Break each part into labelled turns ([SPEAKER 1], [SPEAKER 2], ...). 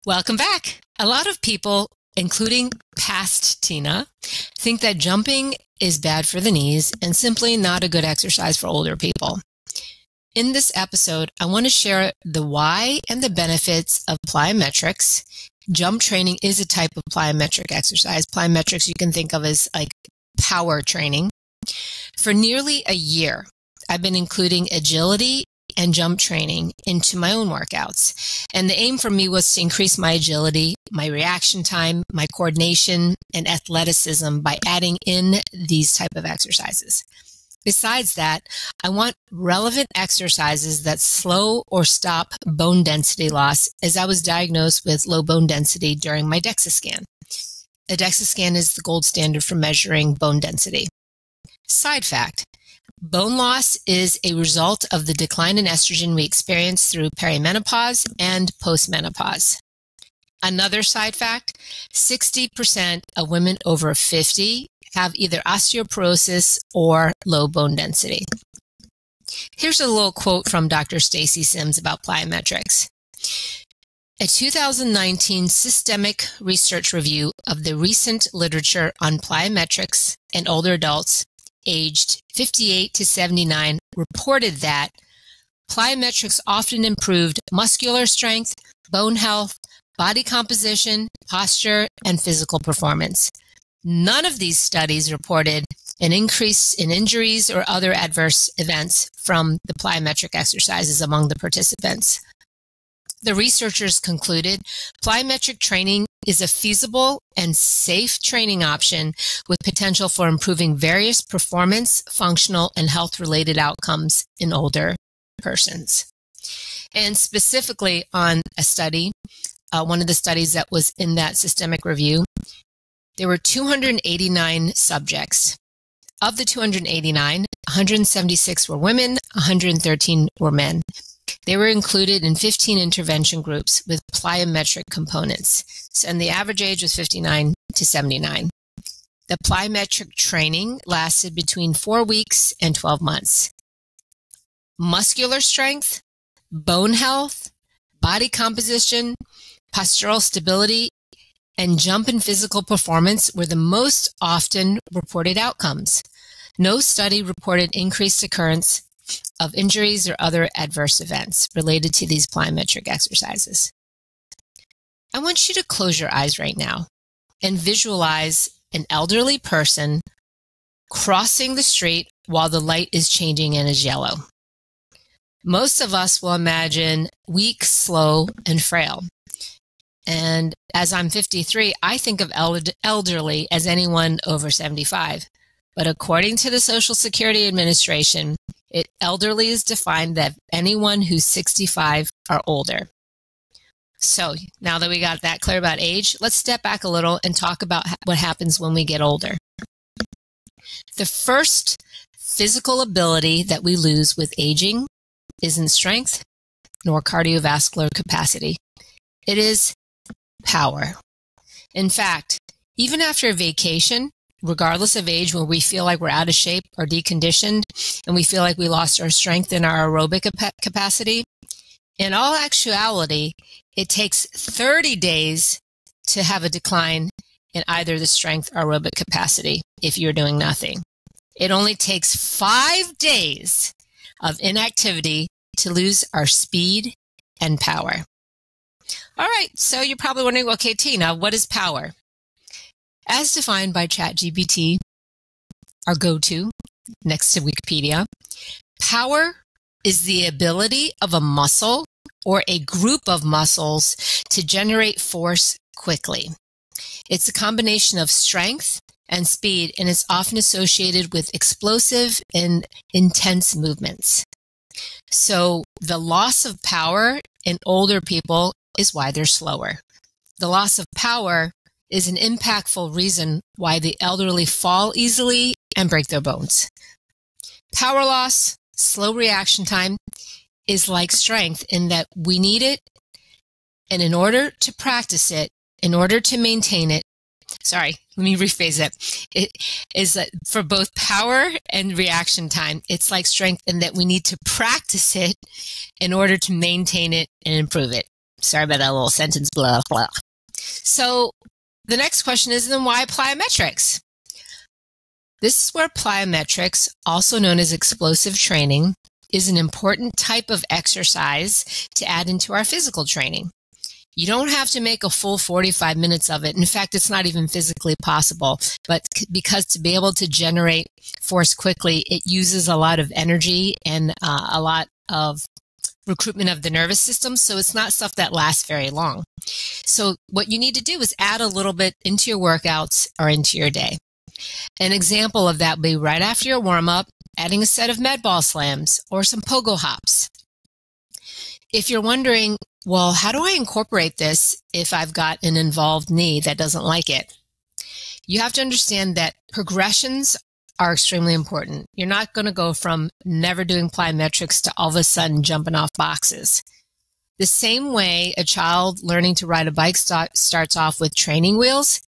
[SPEAKER 1] Welcome back. A lot of people, including past Tina, think that jumping is bad for the knees and simply not a good exercise for older people. In this episode, I want to share the why and the benefits of plyometrics. Jump training is a type of plyometric exercise. Plyometrics you can think of as like power training. For nearly a year, I've been including agility and jump training into my own workouts. And the aim for me was to increase my agility, my reaction time, my coordination, and athleticism by adding in these type of exercises. Besides that, I want relevant exercises that slow or stop bone density loss, as I was diagnosed with low bone density during my DEXA scan. A DEXA scan is the gold standard for measuring bone density. Side fact, bone loss is a result of the decline in estrogen we experience through perimenopause and postmenopause. Another side fact, 60% of women over 50 have either osteoporosis or low bone density. Here's a little quote from Dr. Stacy Sims about plyometrics. A 2019 systemic research review of the recent literature on plyometrics in older adults aged 58 to 79 reported that plyometrics often improved muscular strength, bone health, body composition, posture, and physical performance. None of these studies reported an increase in injuries or other adverse events from the plyometric exercises among the participants. The researchers concluded plyometric training is a feasible and safe training option with potential for improving various performance, functional, and health-related outcomes in older persons. And specifically on a study, one of the studies that was in that systemic review, there were 289 subjects. Of the 289, 176 were women, 113 were men. They were included in 15 intervention groups with plyometric components, and the average age was 59 to 79. The plyometric training lasted between 4 weeks and 12 months. Muscular strength, bone health, body composition, postural stability, and jump and physical performance were the most often reported outcomes. No study reported increased occurrence of injuries or other adverse events related to these plyometric exercises. I want you to close your eyes right now and visualize an elderly person crossing the street while the light is changing and is yellow. Most of us will imagine weak, slow, and frail. And as I'm 53, I think of elderly as anyone over 75. But according to the Social Security Administration, elderly is defined that anyone who's 65 or older. So now that we got that clear about age, let's step back a little and talk about what happens when we get older. The first physical ability that we lose with aging isn't strength nor cardiovascular capacity. It is power. In fact, even after a vacation, regardless of age, when we feel like we're out of shape or deconditioned and we feel like we lost our strength and our aerobic capacity, in all actuality, it takes 30 days to have a decline in either the strength or aerobic capacity if you're doing nothing. It only takes 5 days of inactivity to lose our speed and power. All right, so you're probably wondering, okay, Tina, what is power? As defined by ChatGPT, our go-to next to Wikipedia, power is the ability of a muscle or a group of muscles to generate force quickly. It's a combination of strength and speed, and it's often associated with explosive and intense movements. So the loss of power in older people is why they're slower. The loss of power is an impactful reason why the elderly fall easily and break their bones. Power loss, slow reaction time, is like strength in that we need it, and in order to practice it, in order to maintain it, let me rephrase that. It is that for both power and reaction time, it's like strength in that we need to practice it in order to maintain it and improve it. Sorry about that little sentence, blah, blah. So the next question is, then why plyometrics? This is where plyometrics, also known as explosive training, is an important type of exercise to add into our physical training. You don't have to make a full 45 minutes of it. In fact, it's not even physically possible. But because to be able to generate force quickly, it uses a lot of energy and a lot of recruitment of the nervous system. So it's not stuff that lasts very long. So what you need to do is add a little bit into your workouts or into your day. An example of that would be right after your warm-up, adding a set of med ball slams or some pogo hops. If you're wondering, well, how do I incorporate this if I've got an involved knee that doesn't like it? You have to understand that progressions are extremely important. You're not going to go from never doing plyometrics to all of a sudden jumping off boxes. The same way a child learning to ride a bike starts off with training wheels.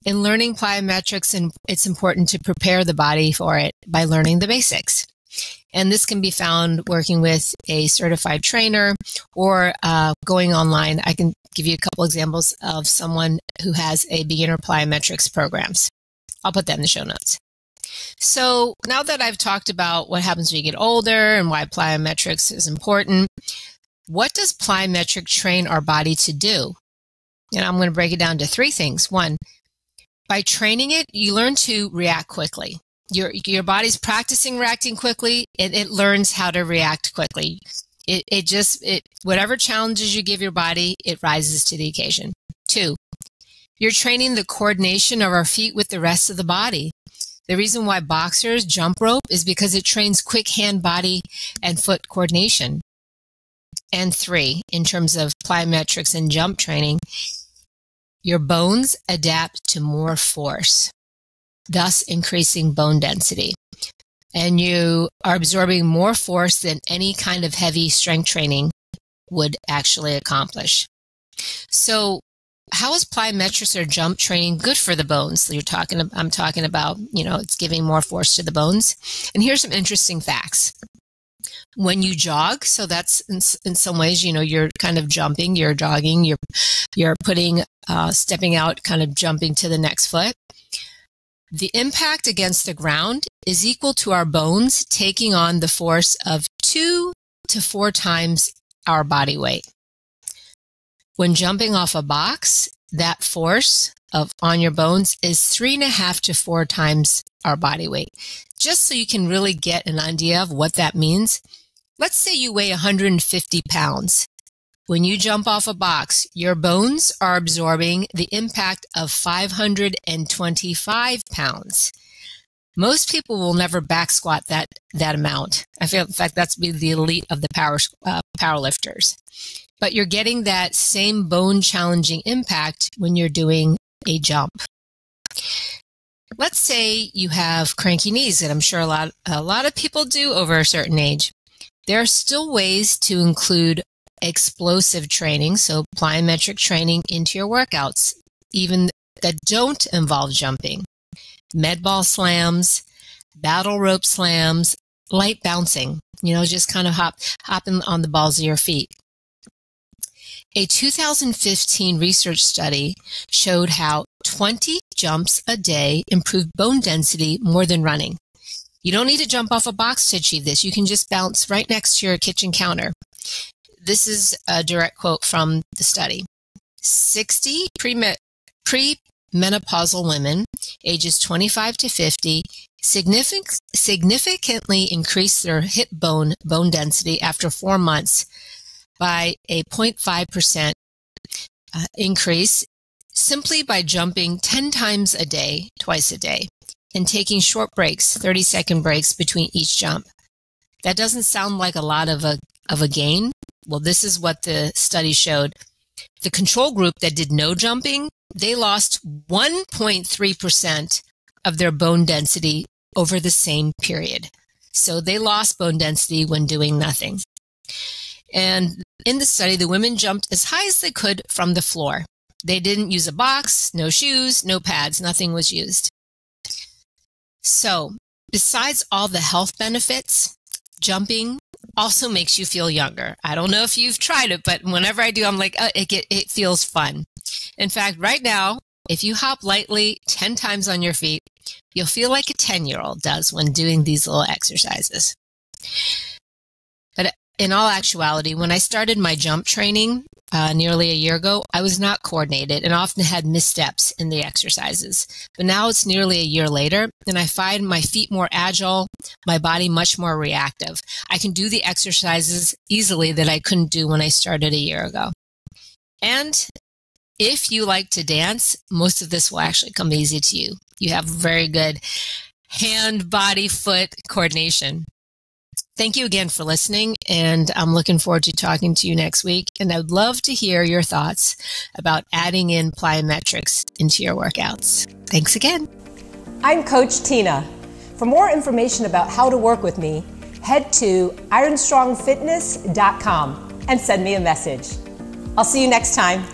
[SPEAKER 1] In learning plyometrics, and it's important to prepare the body for it by learning the basics. And this can be found working with a certified trainer or going online. I can give you a couple examples of someone who has a beginner plyometrics programs. I'll put that in the show notes. So now that I've talked about what happens when you get older and why plyometrics is important, what does plyometric train our body to do? And I'm going to break it down to three things. One, by training it, you learn to react quickly. Your body's practicing reacting quickly, and it learns how to react quickly. Whatever challenges you give your body, it rises to the occasion. Two, you're training the coordination of our feet with the rest of the body. The reason why boxers jump rope is because it trains quick hand, body, and foot coordination. And three, in terms of plyometrics and jump training, your bones adapt to more force, thus increasing bone density. And you are absorbing more force than any kind of heavy strength training would actually accomplish. So how is plyometrics or jump training good for the bones? I'm talking about, it's giving more force to the bones. And here's some interesting facts. When you jog, so that's in some ways, you're kind of jumping, you're jogging, you're putting, stepping out, kind of jumping to the next foot. The impact against the ground is equal to our bones taking on the force of 2 to 4 times our body weight. When jumping off a box, that force on your bones is 3.5 to 4 times our body weight. Just so you can really get an idea of what that means. Let's say you weigh 150 pounds. When you jump off a box, your bones are absorbing the impact of 525 pounds. Most people will never back squat that amount. I feel, in fact, that's be the elite of the power lifters. But you're getting that same bone challenging impact when you're doing a jump. Let's say you have cranky knees, and I'm sure a lot of people do over a certain age. There are still ways to include explosive training, so plyometric training into your workouts, even that don't involve jumping. Med ball slams, battle rope slams, light bouncing, just kind of hopping on the balls of your feet. A 2015 research study showed how 20 jumps a day improved bone density more than running. You don't need to jump off a box to achieve this. You can just bounce right next to your kitchen counter. This is a direct quote from the study. 60 premenopausal women, ages 25 to 50, significantly increased their hip bone density after 4 months by a 0.5% increase simply by jumping 10 times a day, twice a day, and taking short breaks, 30-second breaks between each jump. That doesn't sound like a lot of a gain. Well, this is what the study showed. The control group that did no jumping, they lost 1.3% of their bone density over the same period. So they lost bone density when doing nothing. And in the study, the women jumped as high as they could from the floor. They didn't use a box, no shoes, no pads, nothing was used. So besides all the health benefits, jumping also makes you feel younger. I don't know if you've tried it, but whenever I do, I'm like, it feels fun. In fact, right now, if you hop lightly 10 times on your feet, you'll feel like a 10-year-old does when doing these little exercises. But in all actuality, when I started my jump training nearly a year ago, I was not coordinated and often had missteps in the exercises. But now it's nearly a year later, and I find my feet more agile, my body much more reactive. I can do the exercises easily that I couldn't do when I started a year ago. And if you like to dance, most of this will actually come easy to you. You have very good hand, body, foot coordination. Thank you again for listening, and I'm looking forward to talking to you next week. And I'd love to hear your thoughts about adding in plyometrics into your workouts. Thanks again.
[SPEAKER 2] I'm Coach Tina. For more information about how to work with me, head to ironstrongfitness.com and send me a message. I'll see you next time.